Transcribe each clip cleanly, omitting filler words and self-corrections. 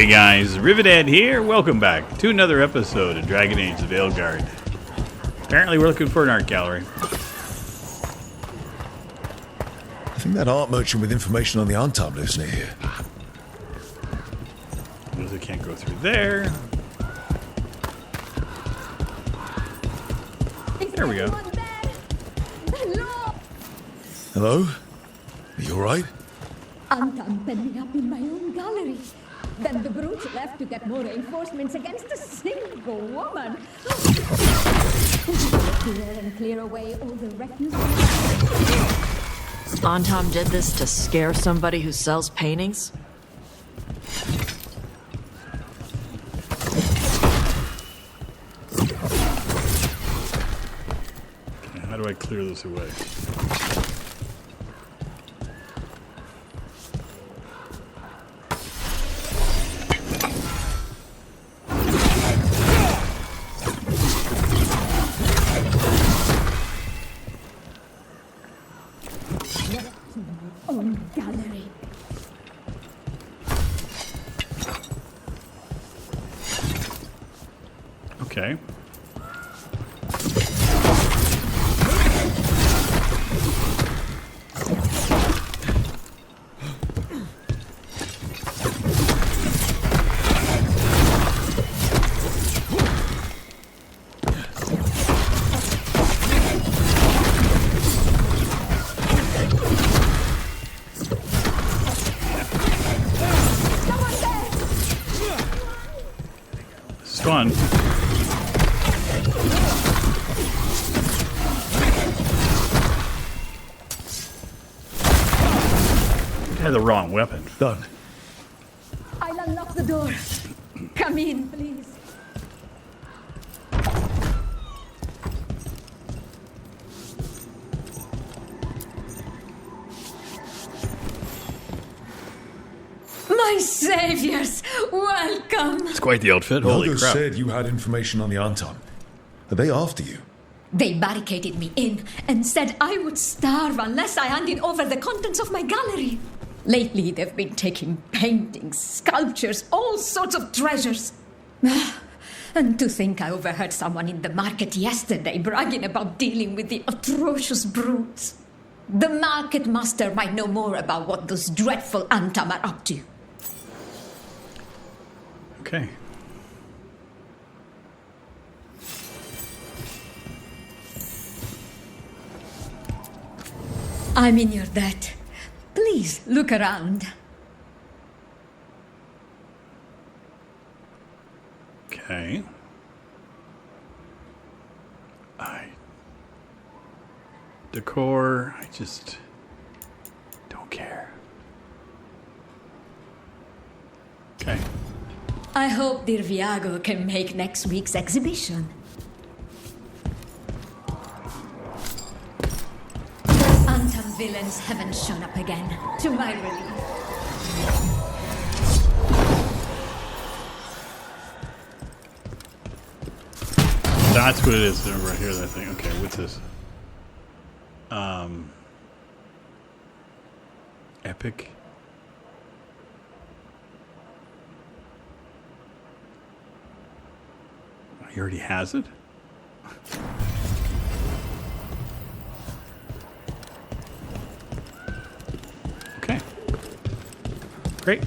Hey guys, Rivethead here. Welcome back to another episode of Dragon Age: The Veilguard. Apparently we're looking for an art gallery. I think that art merchant with information on the Antab lives near here. Because I can't go through there. There we go. Hello? Are you alright? I'm pending up in my own gallery. Then the brutes left to get more reinforcements against a single woman. Clear and clear away all the refuse. Antam did this to scare somebody who sells paintings? Okay, how do I clear this away? Own gallery. Okay. Fun. I had the wrong weapon. Done. I'll unlock the door. Come in, please. My saviors, welcome. It's quite the outfit. Holy Yalgo crap. said you had information on the Antab. Are they after you? They barricaded me in and said I would starve unless I handed over the contents of my gallery. Lately, they've been taking paintings, sculptures, all sorts of treasures. And to think I overheard someone in the market yesterday bragging about dealing with the atrocious brutes. The market master might know more about what those dreadful Antam are up to. Okay. I'm in your debt. Please look around. Okay. Decor, I just don't care. Okay. I hope dear Viago can make next week's exhibition. Those Antam villains haven't shown up again, to my relief. That's what it is right here, that thing. Okay, what's this? Epic. He already has it? Okay. Great.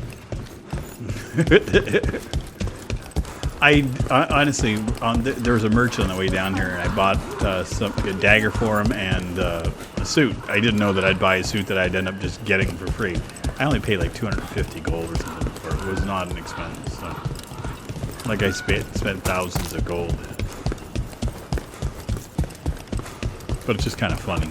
I honestly, there was a merchant on the way down here, and I bought a dagger for him and a suit. I didn't know that I'd buy a suit that I'd end up just getting for free. I only paid like 250 gold or something for it. It was not an expense. So. Like I spent thousands of gold. But it's just kind of funny.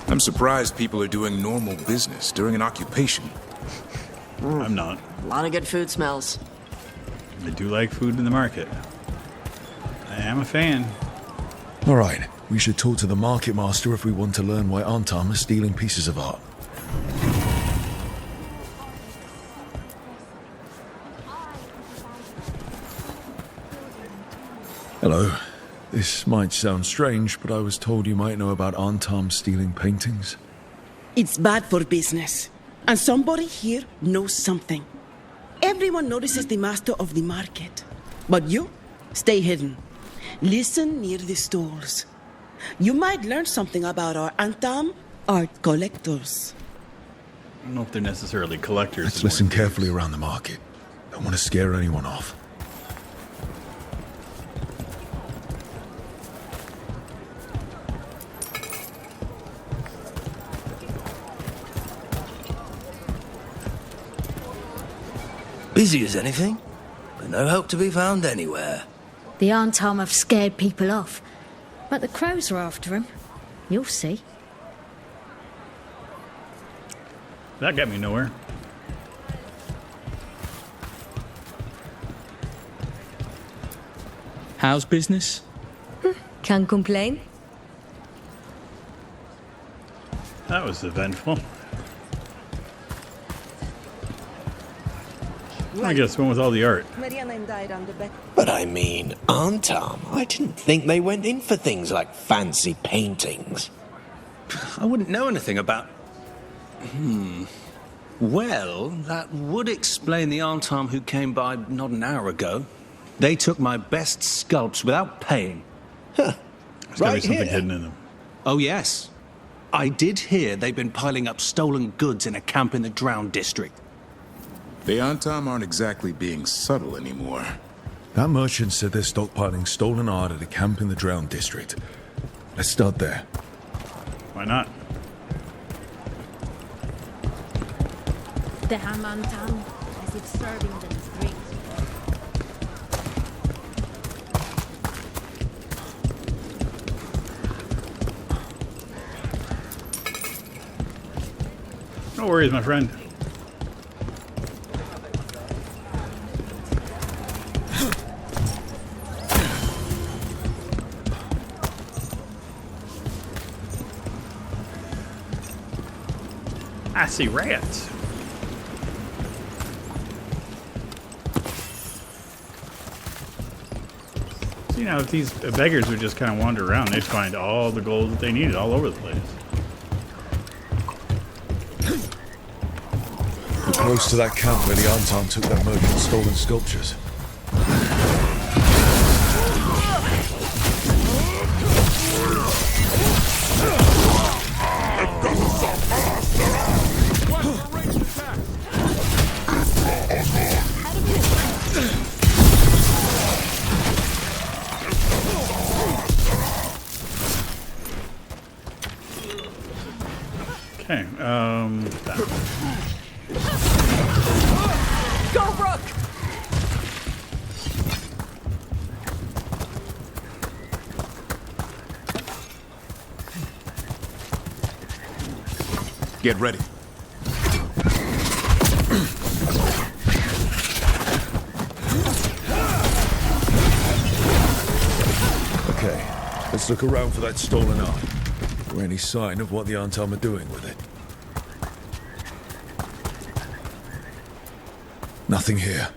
I'm surprised people are doing normal business during an occupation. I'm not. A lot of good food smells. I do like food in the market. I am a fan. Alright, we should talk to the market master if we want to learn why Antam is stealing pieces of art. Hello. This might sound strange, but I was told you might know about Antam stealing paintings. It's bad for business. And somebody here knows something. Everyone notices the master of the market. But you, stay hidden. Listen near the stalls. You might learn something about our Antam art collectors. I don't know if they're necessarily collectors. Let's listen carefully around the market. Don't want to scare anyone off. Busy as anything, but no help to be found anywhere. The Antam have scared people off, but the crows are after him. You'll see. That got me nowhere. How's business? Can't complain. That was eventful. I guess went with all the art. But I mean, Antam, I didn't think they went in for things like fancy paintings. I wouldn't know anything about... Well, that would explain the Antam who came by not an hour ago. They took my best sculpts without paying. There's gotta be something here. hidden in them. Oh, yes. I did hear they've been piling up stolen goods in a camp in the Drowned district. The Antam aren't exactly being subtle anymore. That merchant said they're stockpiling stolen art at a camp in the Drowned district. Let's start there. Why not? The Hamantam, as if serving them as drinks. No worries, my friend. I see rats. See, now if these beggars would just kind of wander around, they'd find all the gold that they needed all over the place. We're close to that camp where the Antam took that merchant's stolen sculptures. Okay, that. Go, Rook! Get ready. Okay, let's look around for that stolen art. Or any sign of what the Antam are doing with it. Nothing here.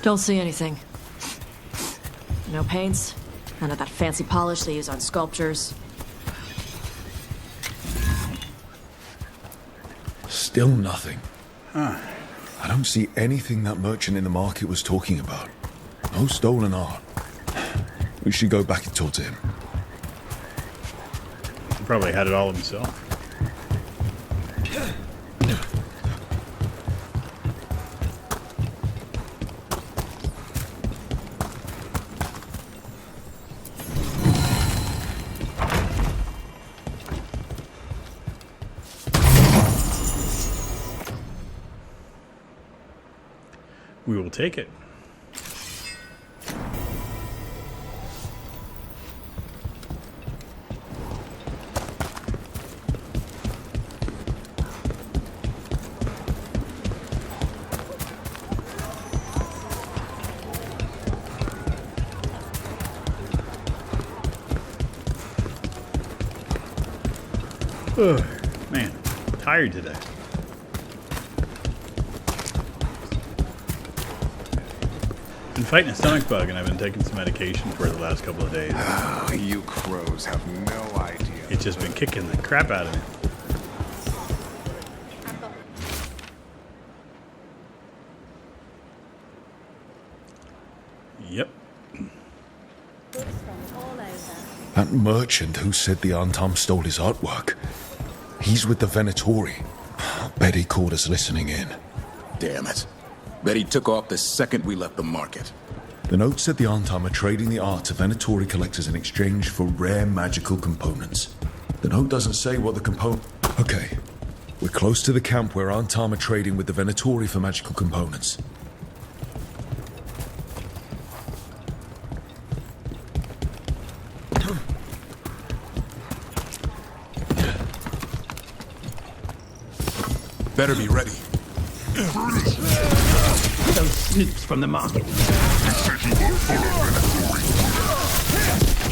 Don't see anything. No paints. None of that fancy polish they use on sculptures. Still nothing. I don't see anything that merchant in the market was talking about. No stolen art. We should go back and talk to him. He probably had it all himself. We will take it. Ugh, man. tired today. Been fighting a stomach bug, and I've been taking some medication for the last couple of days. Oh, you crows have no idea. It's just been kicking the crap out of me. Yep. That merchant who said the Antam stole his artwork. He's with the Venatori. Bet he caught us listening in. Damn it. Bet he took off the second we left the market. The note said the Antam are trading the art to Venatori collectors in exchange for rare magical components. The note doesn't say what the component... Okay. We're close to the camp where Antam are trading with the Venatori for magical components. Better be ready. Those snoops from the market.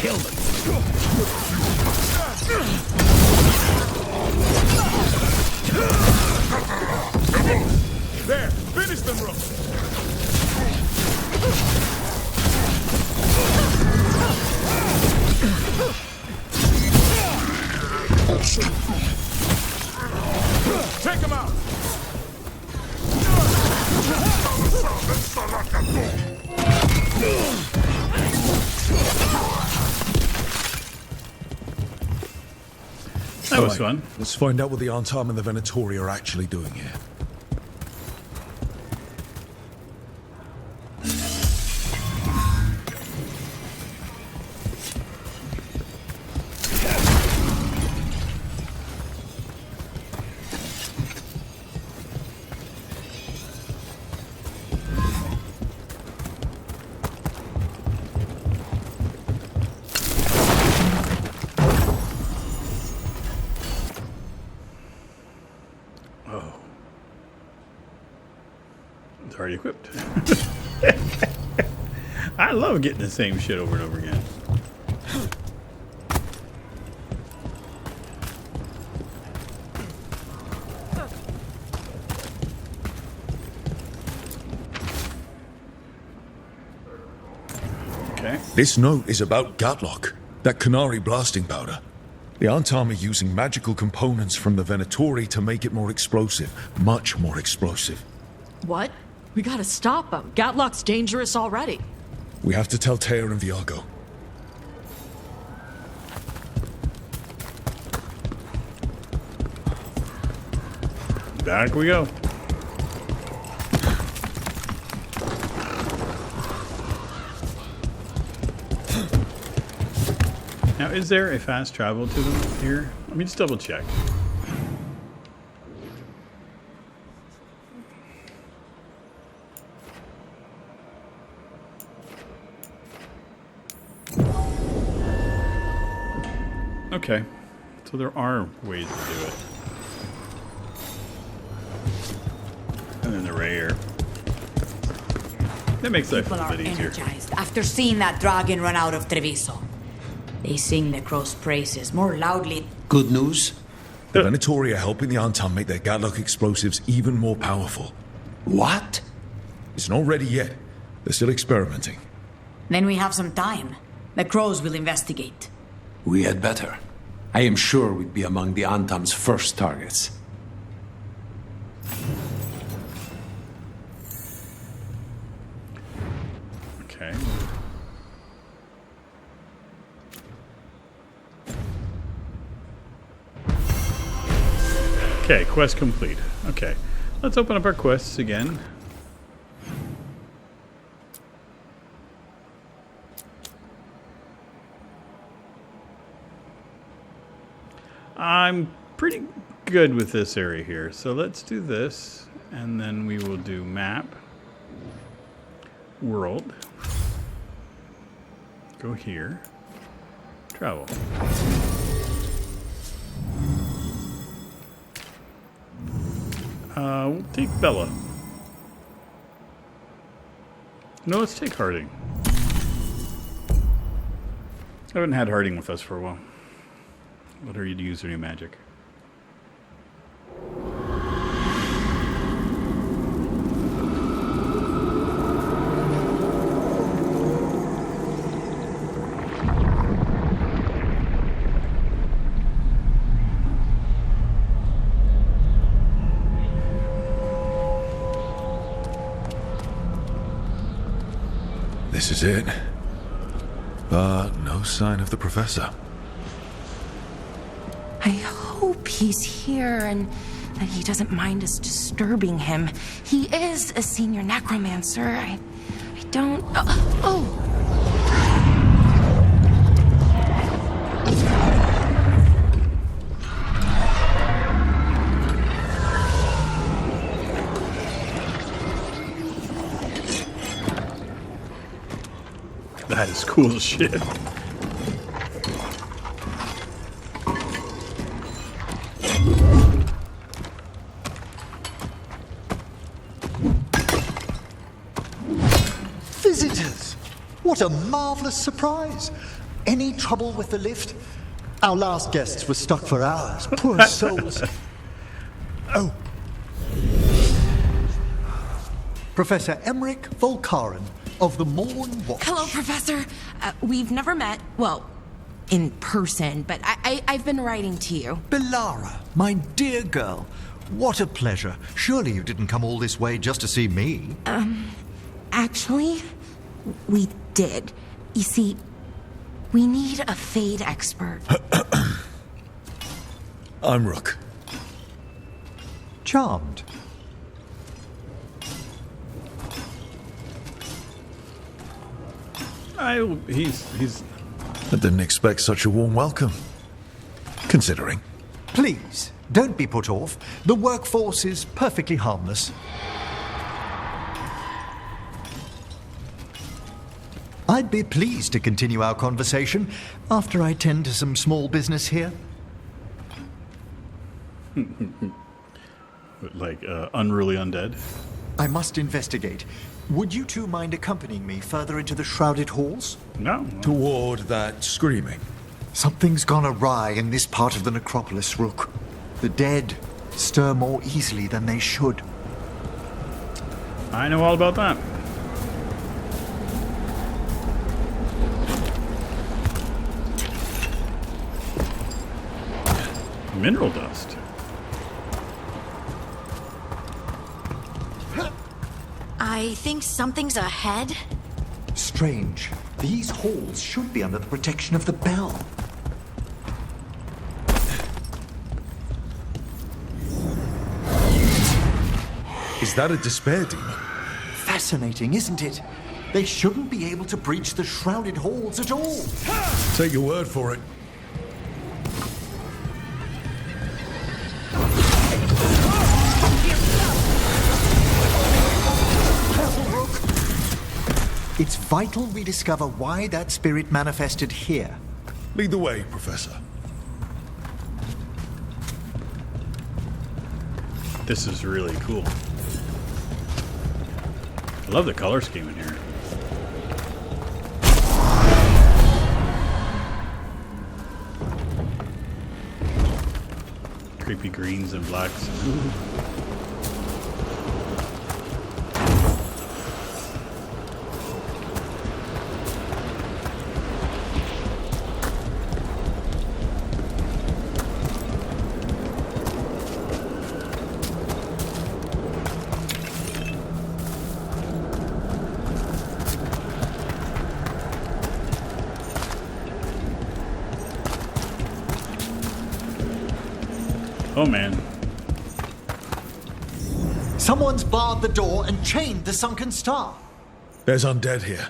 Kill them. There! Finish them, Rook! Take him out! That was fun. Let's find out what the Antam and the Venatori are actually doing here. Already equipped. I love getting the same shit over and over again. Okay. This note is about Gatlock, that Canary blasting powder. The Antam are using magical components from the Venatori to make it more explosive, much more explosive. What? We gotta stop him. Gatlock's dangerous already. We have to tell Tear and Viago. Back we go. Now, is there a fast travel to them here? Let me just double check. Okay, so there are ways to do it. And then the rare. That makes life a People little are bit easier. energized after seeing that dragon run out of Treviso. They sing the crow's praises more loudly. Good news? The Venatori are helping the Antam make their Gatlock explosives even more powerful. What? It's not ready yet. They're still experimenting. Then we have some time. The crows will investigate. We had better. I am sure we'd be among the Antam's first targets. Okay. Okay, quest complete. Okay, let's open up our quests again. I'm pretty good with this area here, so let's do this, and then we will do map, world, go here, travel. We'll take Bella. No, let's take Harding. I haven't had Harding with us for a while. Let her use her new magic. This is it. But no sign of the professor. I hope he's here and that he doesn't mind us disturbing him. He is a senior necromancer. I don't... Oh! That is cool as shit. Visitors! What a marvelous surprise! Any trouble with the lift? Our last guests were stuck for hours. Poor souls. Oh. Professor Emmerich Volkaren of the Morn Watch. Hello, Professor. We've never met, well, in person, but I've been writing to you. Belara, my dear girl, what a pleasure. Surely you didn't come all this way just to see me. Actually, we did. You see, we need a Fade expert. I'm Rook. Charmed. He's... I didn't expect such a warm welcome. Considering. Please, don't be put off. The workforce is perfectly harmless. I'd be pleased to continue our conversation after I tend to some small business here. Like, unruly undead? I must investigate. Would you two mind accompanying me further into the shrouded halls? No. Toward that screaming. Something's gone awry in this part of the necropolis, Rook. The dead stir more easily than they should. I know all about that. Mineral dust. I think something's ahead. Strange. These halls should be under the protection of the bell. Is that a despair demon? Fascinating, isn't it? They shouldn't be able to breach the shrouded halls at all. Take your word for it. It's vital we discover why that spirit manifested here. Lead the way, Professor. This is really cool. I love the color scheme in here. Creepy greens and blacks. Ooh. Oh man. Someone's barred the door and chained the sunken star. There's undead here.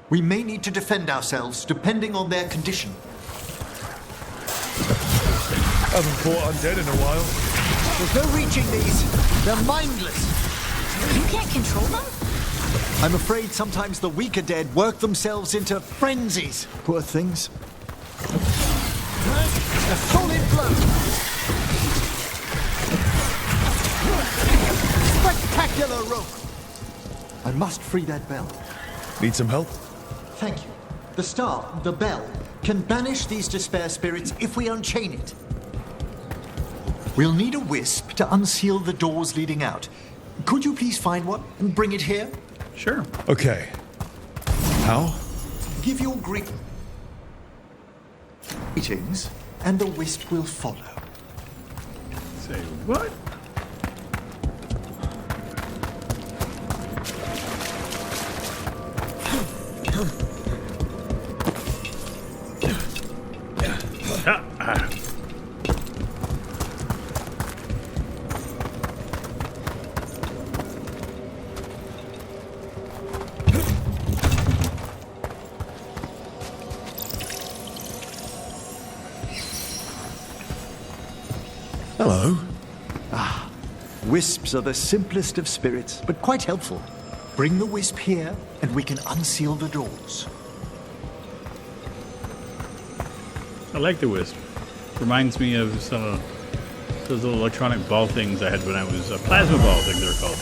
We may need to defend ourselves depending on their condition. Haven't fought undead in a while. There's no reaching these. They're mindless. You can't control them? I'm afraid sometimes the weaker dead work themselves into frenzies. Poor things. A solid blow. Spectacular rope! I must free that bell. Need some help? Thank you. The star, the bell, can banish these despair spirits if we unchain it. We'll need a wisp to unseal the doors leading out. Could you please find one and bring it here? Sure. Okay. How? Give your greetings, and the wisp will follow. Say what? Hello. Wisps are the simplest of spirits, but quite helpful. Bring the wisp here, and we can unseal the doors. I like the wisp. Reminds me of some of those little electronic ball things I had when I was plasma ball, I think they're called.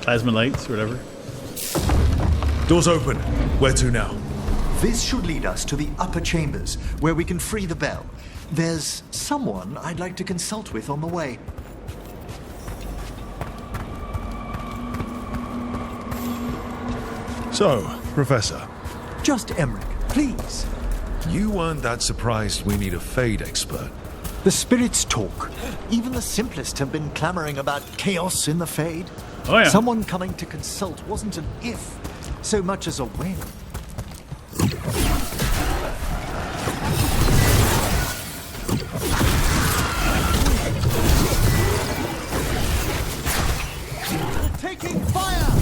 Plasma lights, or whatever. Doors open. Where to now? This should lead us to the upper chambers, where we can free the bell. There's someone I'd like to consult with on the way. So, Professor. Just Emmerich, please. You weren't that surprised we need a Fade expert. The spirits talk. Even the simplest have been clamoring about chaos in the Fade. Oh, yeah. Someone coming to consult wasn't an if, so much as a when. Taking fire!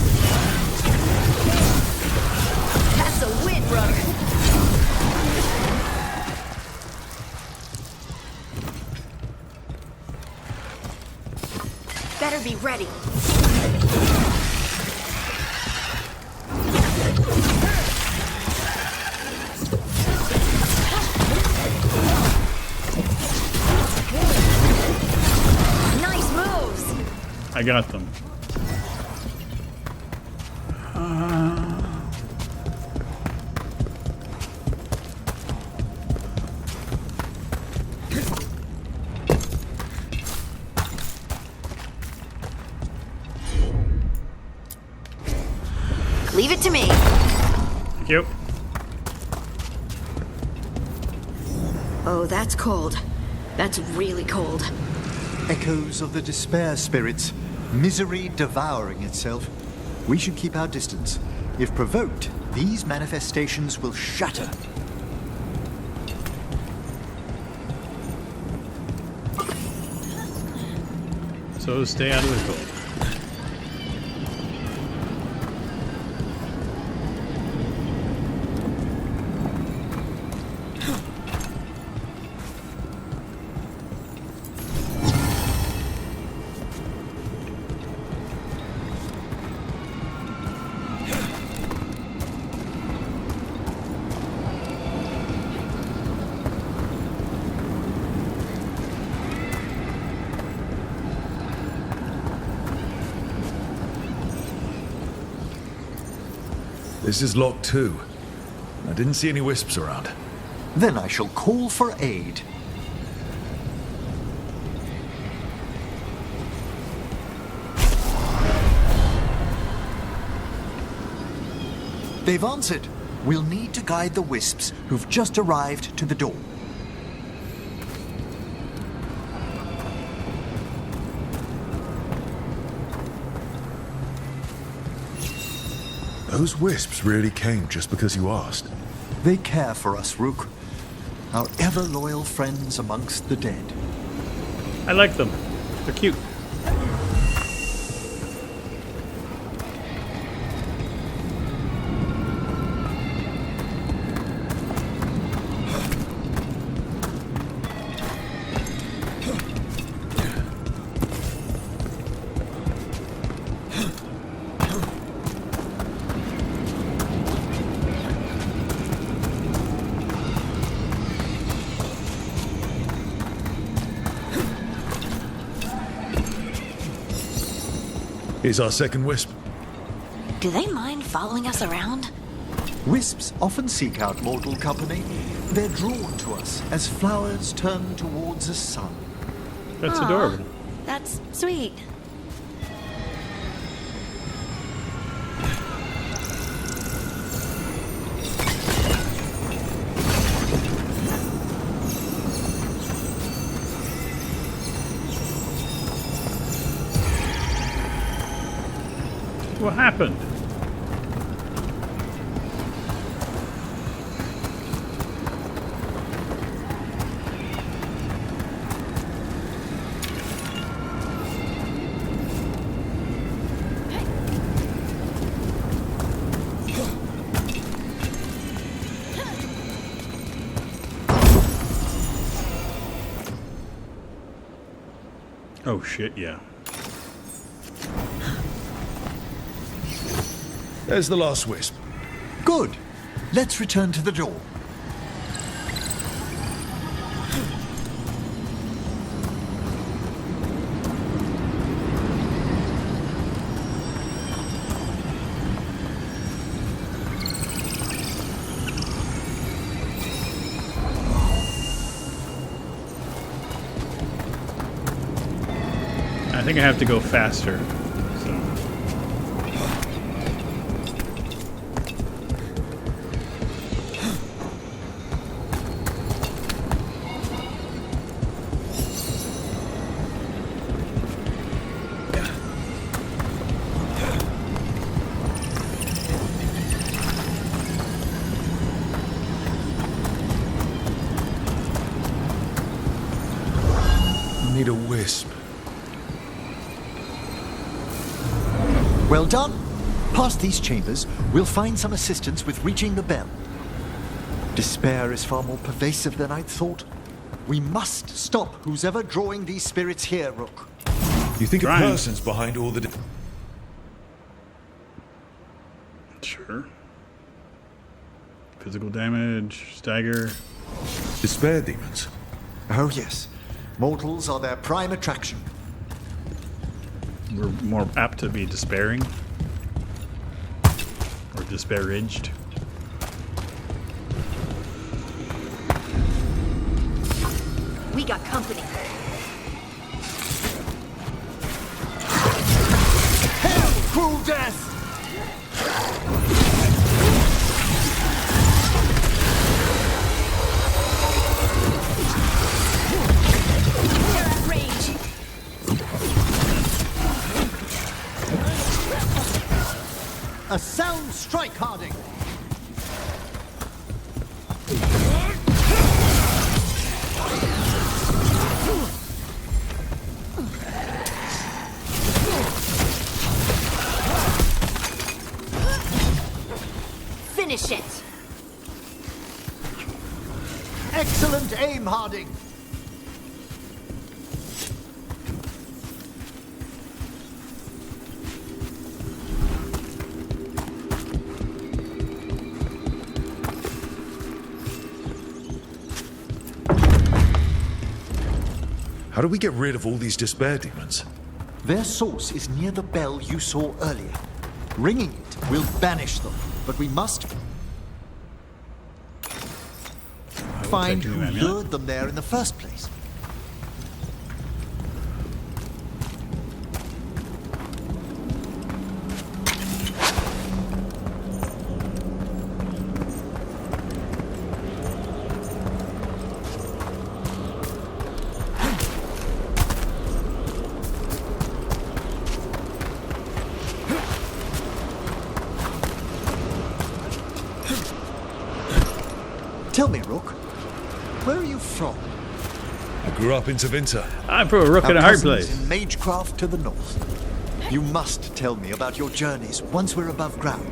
That's a win, Rook. Better be ready. Nice moves. I got them. Leave it to me. Thank you. Oh, that's cold. That's really cold. Echoes of the despair spirits, misery devouring itself. We should keep our distance. If provoked, these manifestations will shatter. So stay out of the cold. This is locked too. I didn't see any wisps around. Then I shall call for aid. They've answered. We'll need to guide the wisps who've just arrived to the door. Those wisps really came just because you asked. They care for us, Rook. Our ever-loyal friends amongst the dead. I like them. They're cute. Here's our second wisp. Do they mind following us around? Wisps often seek out mortal company. They're drawn to us as flowers turn towards a sun. That's Aw, adorable. That's sweet. What happened? Oh shit, yeah. There's the last wisp. Good. Let's return to the door. I think I have to go faster. So. Need a wisp. Well done. Past these chambers, we'll find some assistance with reaching the bell. Despair is far more pervasive than I'd thought. We must stop who's ever drawing these spirits here, Rook. You think a person's behind all the... Sure. Physical damage, stagger. Despair demons? Oh, yes. Mortals are their prime attraction. We're more apt to be despairing. Or disparaged. We got company. Hell, cruel death! A sound strike, Harding! Finish it! Excellent aim, Harding! How do we get rid of all these despair demons? Their source is near the bell you saw earlier. Ringing it will banish them, but we must find who lured them there in the first place. Tell me, Rook, where are you from? I grew up in Tevinter. I'm from a rook in a hard place. In Magecraft to the north. You must tell me about your journeys once we're above ground.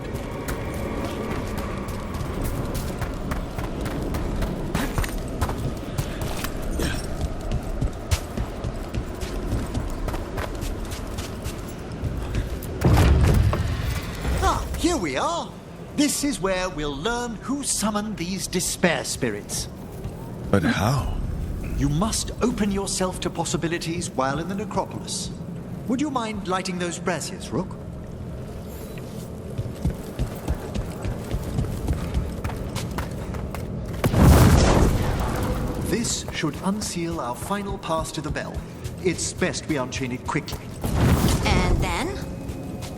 Ah, here we are. This is where we'll learn who summoned these despair spirits. But how? You must open yourself to possibilities while in the necropolis. Would you mind lighting those braziers, Rook? This should unseal our final pass to the bell. It's best we unchain it quickly. And then?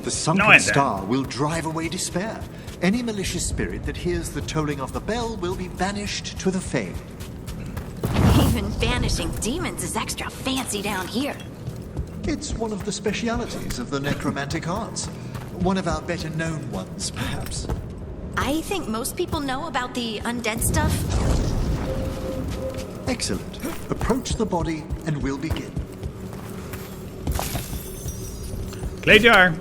The sunken star will drive away despair. Any malicious spirit that hears the tolling of the bell will be banished to the Fae. Even banishing demons is extra fancy down here. It's one of the specialities of the necromantic arts. One of our better known ones, perhaps. I think most people know about the undead stuff. Excellent. Approach the body and we'll begin. Clay jar.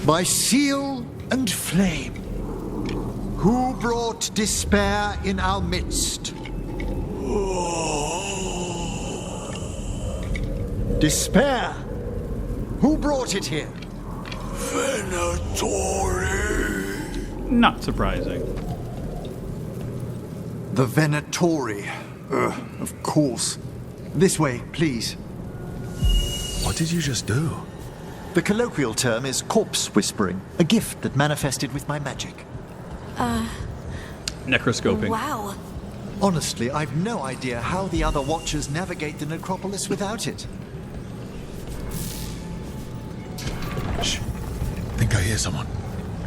By seal and flame. Who brought despair in our midst? Despair? Who brought it here? Venatori. Not surprising. The Venatori. Of course. This way, please. What did you just do? The colloquial term is corpse whispering, a gift that manifested with my magic. Necroscoping. Wow. Honestly, I've no idea how the other Watchers navigate the necropolis without it. Shh. Think I hear someone.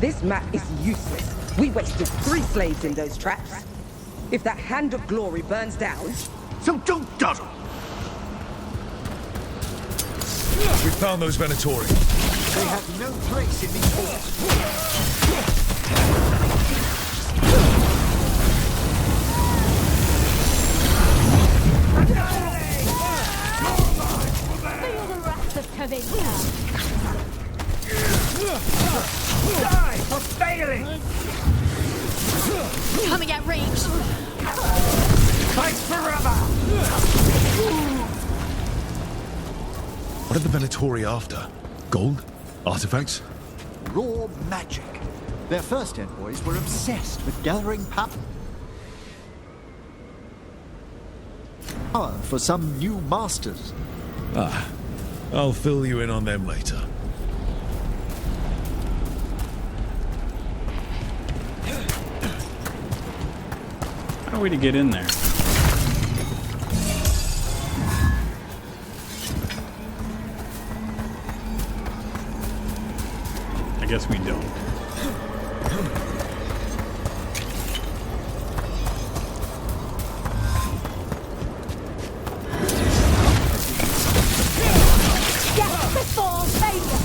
This map is useless. We wasted 3 slaves in those traps. If that Hand of Glory burns down... So don't dawdle! We found those Venatori. They have no place in these halls. Feel the wrath of Kavita. Die for failing! Coming at range. Fight forever! What are the Venatori after? Gold? Artifacts? Raw magic. Their first envoys were obsessed with gathering power for some new masters. Ah, I'll fill you in on them later. How are we to get in there? I guess we don't. Death before failure.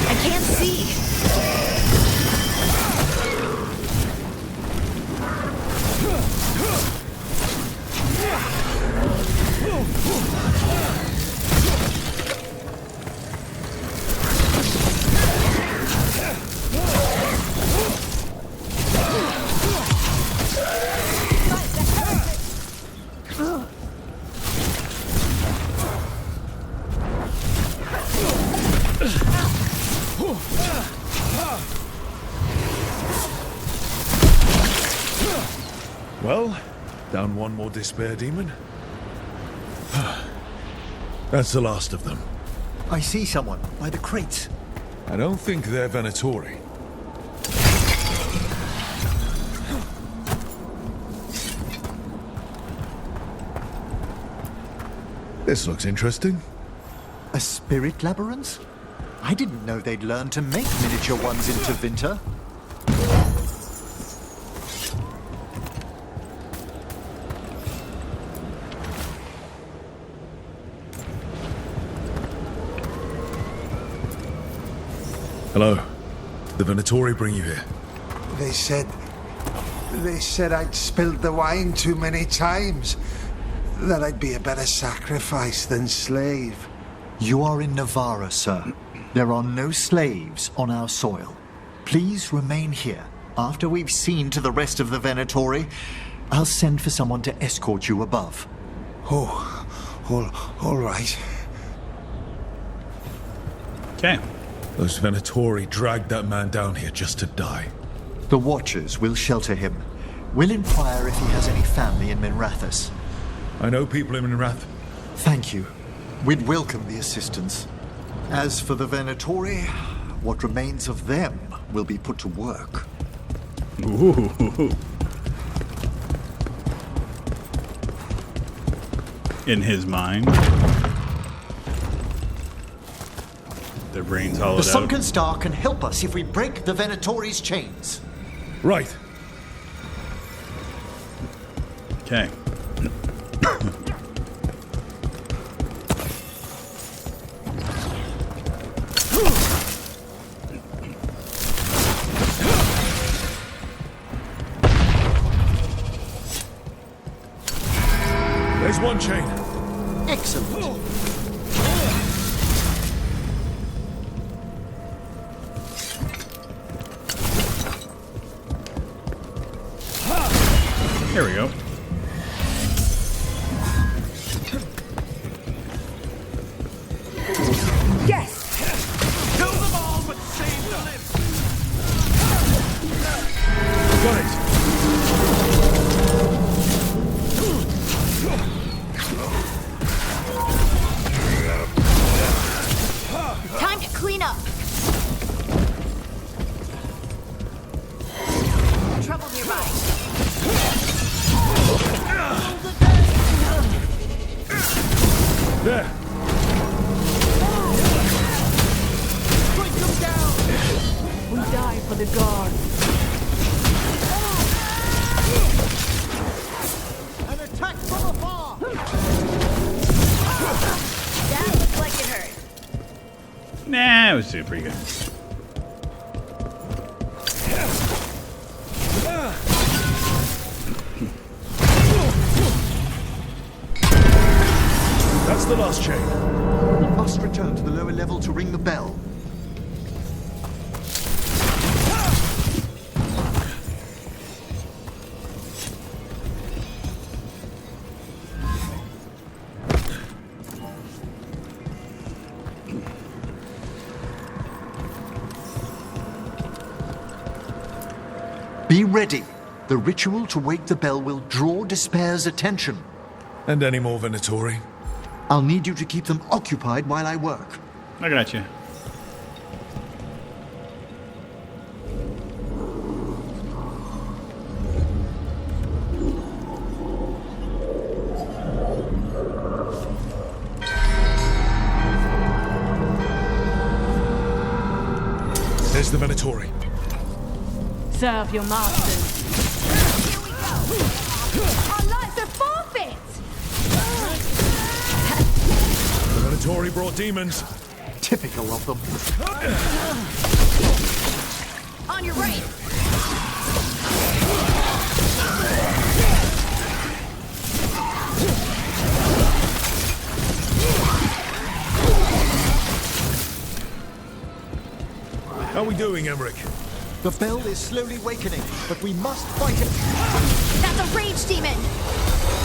I can't see. Well, down one more despair demon. That's the last of them. I see someone by the crates. I don't think they're Venatori. This looks interesting. A spirit labyrinth? I didn't know they'd learned to make miniature ones in Tevinter. Hello. The Venatori bring you here. They said I'd spilled the wine too many times. That I'd be a better sacrifice than slave. You are in Navarra, sir. There are no slaves on our soil. Please remain here. After we've seen to the rest of the Venatori, I'll send for someone to escort you above. Oh, all right. Okay. Those Venatori dragged that man down here just to die. The Watchers will shelter him. We'll inquire if he has any family in Minrathous. I know people in Minrath. Thank you. We'd welcome the assistance. As for the Venatori, what remains of them will be put to work. Ooh. In his mind. Their brains hollowed out. The Sunken Star can help us if we break the Venatori's chains. Right. Okay. chain. Excellent. Here we go. Yes! Kill them all, but save the lift. Got it. Time to clean up. Trouble nearby. There. Break them down. We die for the guard. An attack from afar. That looks like it hurt. Nah, it was doing pretty good. That's the last chain. We must return to the lower level to ring the bell. Be ready. The ritual to wake the bell will draw Despair's attention. And any more Venatori? I'll need you to keep them occupied while I work. I got you. There's the Venatori. Serve your masters. Here we go. Our lives are forfeit. The Venatori brought demons. Typical of them. On your right. How are we doing, Emmerich? The bell is slowly wakening, but we must fight it. That's a rage demon.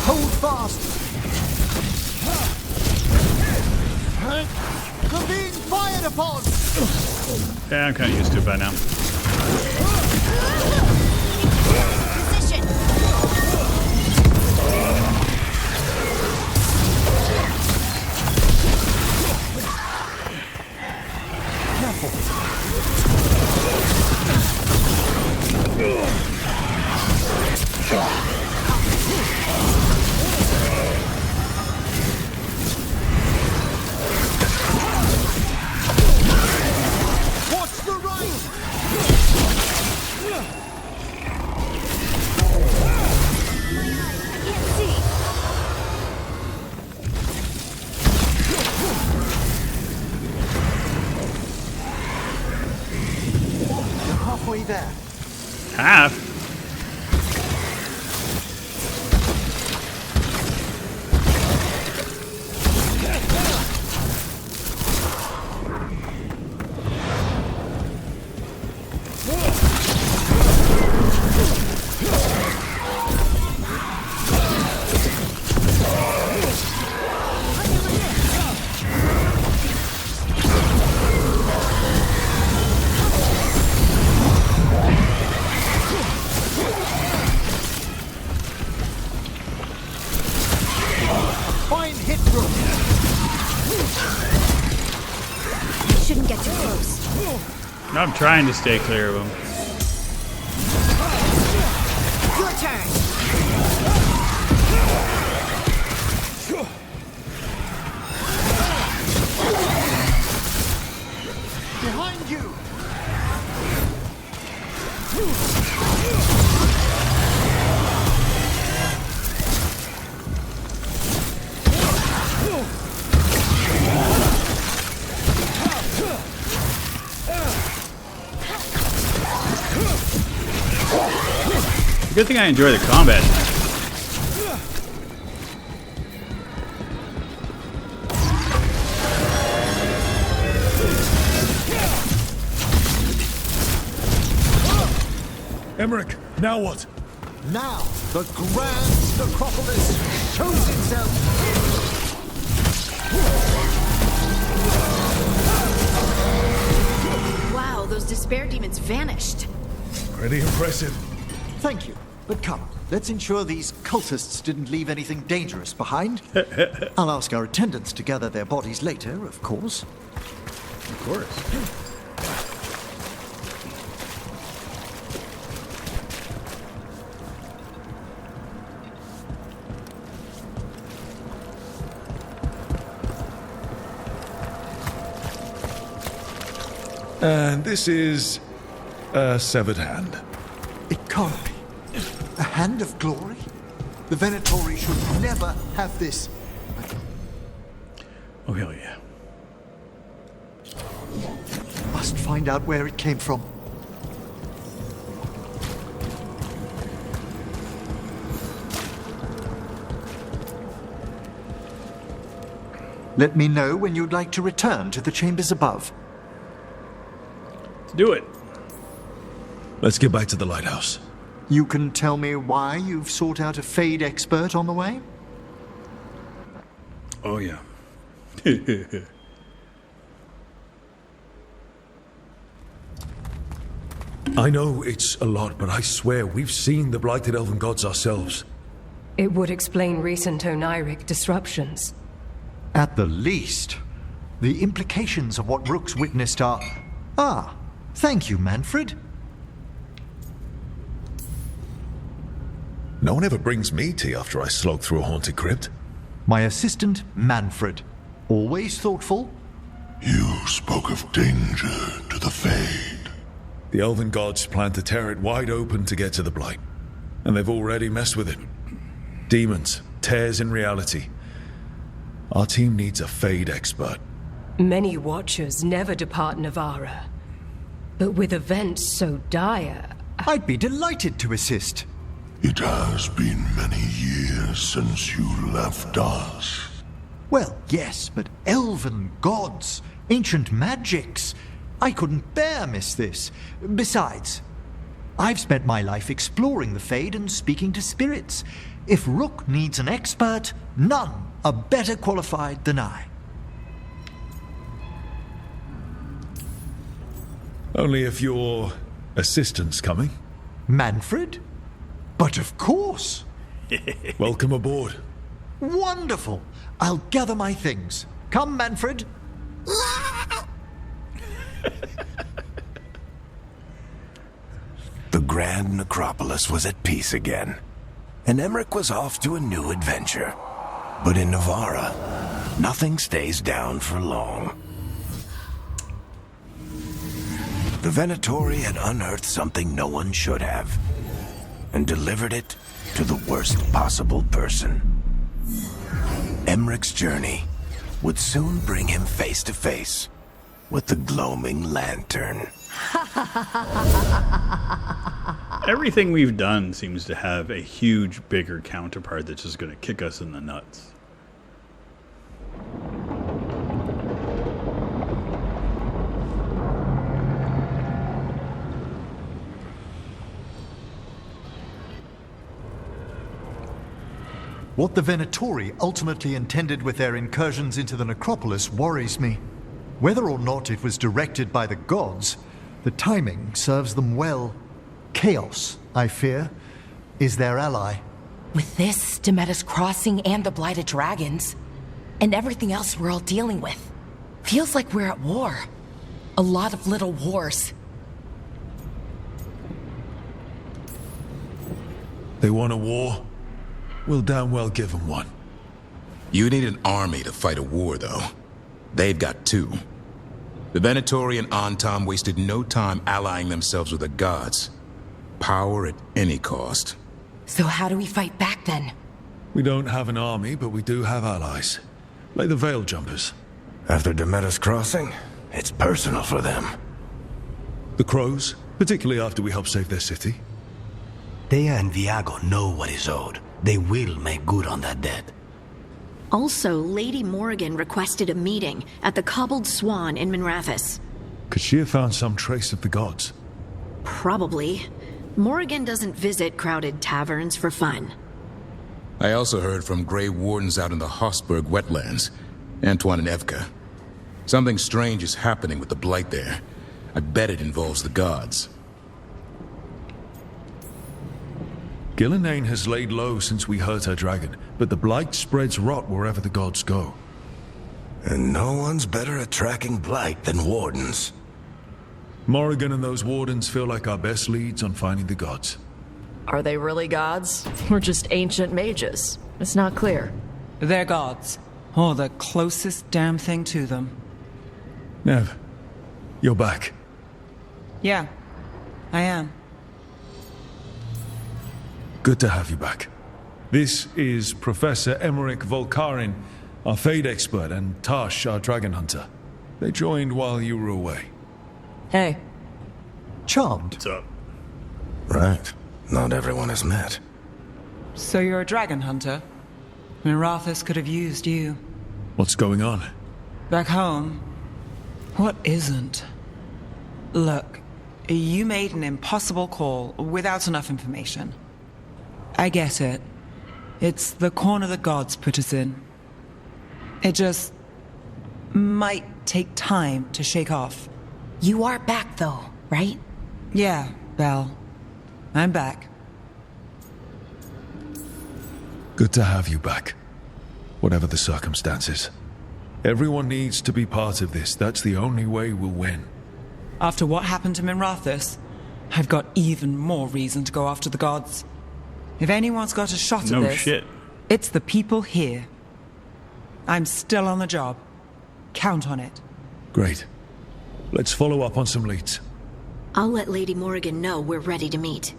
Hold fast. We're being fired upon. Yeah, I'm kind of used to it by now. Position. Watch the right. I can't see. You're halfway there. Half? Fine hit, Rook. Shouldn't get too close. I'm trying to stay clear of them. Your turn. Behind you. Good thing I enjoy the combat. Emmerich, now what? Now, the grand necropolis shows itself. Wow, those despair demons vanished. Pretty impressive. Thank you. But come, let's ensure these cultists didn't leave anything dangerous behind. I'll ask our attendants to gather their bodies later, of course. Of course. And this is a severed hand. It can't be. A hand of glory? The Venatori should never have this. Oh, hell yeah. Must find out where it came from. Let me know when you'd like to return to the chambers above. Let's do it. Let's get back to the lighthouse. You can tell me why you've sought out a Fade expert on the way? Oh, yeah. I know it's a lot, but I swear we've seen the blighted elven gods ourselves. It would explain recent Oniric disruptions. At the least. The implications of what Rook's witnessed are... Ah, thank you, Manfred. No one ever brings me tea after I slog through a haunted crypt. My assistant, Manfred. Always thoughtful. You spoke of danger to the Fade. The elven gods plan to tear it wide open to get to the blight. And they've already messed with it. Demons, tears in reality. Our team needs a Fade expert. Many watchers never depart Navara. But with events so dire... I'd be delighted to assist. It has been many years since you left us. Well, yes, but elven gods, ancient magics. I couldn't bear miss this. Besides, I've spent my life exploring the Fade and speaking to spirits. If Rook needs an expert, none are better qualified than I. Only if your assistant's coming. Manfred? But of course. Welcome aboard. Wonderful. I'll gather my things. Come, Manfred. The Grand Necropolis was at peace again, and Emmerich was off to a new adventure. But in Navara, nothing stays down for long. The Venatori had unearthed something no one should have, and delivered it to the worst possible person. Emmerich's journey would soon bring him face to face with the gloaming lantern. Everything we've done seems to have a huge, bigger counterpart that's just going to kick us in the nuts. What the Venatori ultimately intended with their incursions into the necropolis worries me. Whether or not it was directed by the gods, the timing serves them well. Chaos, I fear, is their ally. With this, Demeter's Crossing and the Blighted Dragons, and everything else we're all dealing with, feels like we're at war. A lot of little wars. They want a war? We'll damn well give them one. You need an army to fight a war, though. They've got two. The Venatori and Antam wasted no time allying themselves with the gods. Power at any cost. So how do we fight back, then? We don't have an army, but we do have allies. Like the Veil Jumpers. After Demeter's Crossing, it's personal for them. The Crows, particularly after we helped save their city. Thea and Viago know what is owed. They will make good on that debt. Also, Lady Morrigan requested a meeting at the Cobbled Swan in Minrathis. Could she have found some trace of the gods? Probably. Morrigan doesn't visit crowded taverns for fun. I also heard from Grey Wardens out in the Hossberg wetlands, Antoine and Evka. Something strange is happening with the blight there. I bet it involves the gods. Gillenane has laid low since we hurt her dragon, but the blight spreads rot wherever the gods go. And no one's better at tracking blight than wardens. Morrigan and those wardens feel like our best leads on finding the gods. Are they really gods? Or just ancient mages? It's not clear. They're gods. Or the closest damn thing to them. Nev, you're back. Yeah, I am. Good to have you back. This is Professor Emmerich Volkarin, our Fade expert, and Tash, our dragon hunter. They joined while you were away. Hey. Charmed. What's up? Right. Not everyone has met. So you're a dragon hunter? Mirathis could have used you. What's going on? Back home, what isn't? Look, you made an impossible call without enough information. I get it. It's the corner the gods put us in. It just might take time to shake off. You are back, though, right? Yeah, Belle. I'm back. Good to have you back. Whatever the circumstances. Everyone needs to be part of this. That's the only way we'll win. After what happened to Mirathis, I've got even more reason to go after the gods. If anyone's got a shot at No this, shit. it's the people here. I'm still on the job. Count on it. Great. Let's follow up on some leads. I'll let Lady Morrigan know we're ready to meet.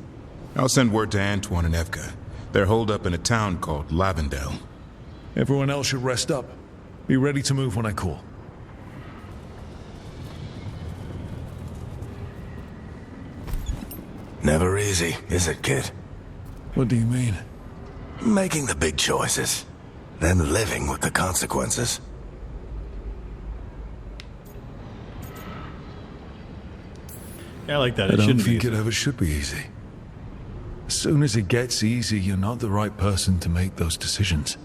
I'll send word to Antoine and Evka. They're holed up in a town called Lavendel. Everyone else should rest up. Be ready to move when I call. Never easy, is it, kid? What do you mean? Making the big choices, then living with the consequences. Yeah, I like that. I It don't shouldn't think be. it ever should be easy. As soon as it gets easy, you're not the right person to make those decisions.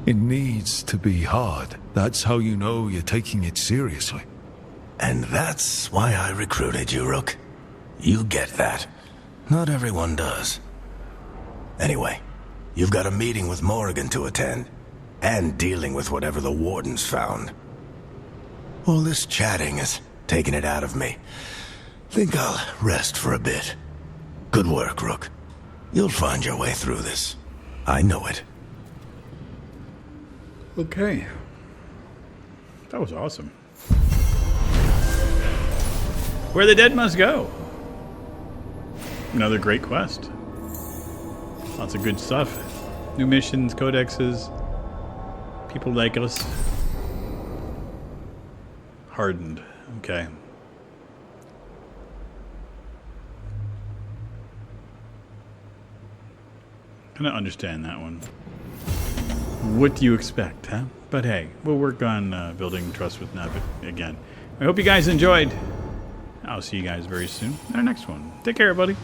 It needs to be hard. That's how you know you're taking it seriously. And that's why I recruited you, Rook. You get that. Not everyone does. Anyway, you've got a meeting with Morrigan to attend, and dealing with whatever the wardens found. All this chatting is taking it out of me. Think I'll rest for a bit. Good work, Rook. You'll find your way through this. I know it. Okay. That was awesome. Where the dead must go. Another great quest. Lots of good stuff. New missions, codexes. People like us. Hardened. Okay. Kind of understand that one. What do you expect, huh? But hey, we'll work on building trust with Nav again. I hope you guys enjoyed. I'll see you guys very soon in our next one. Take care, everybody.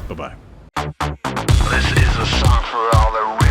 Bye-bye. This is a song for all the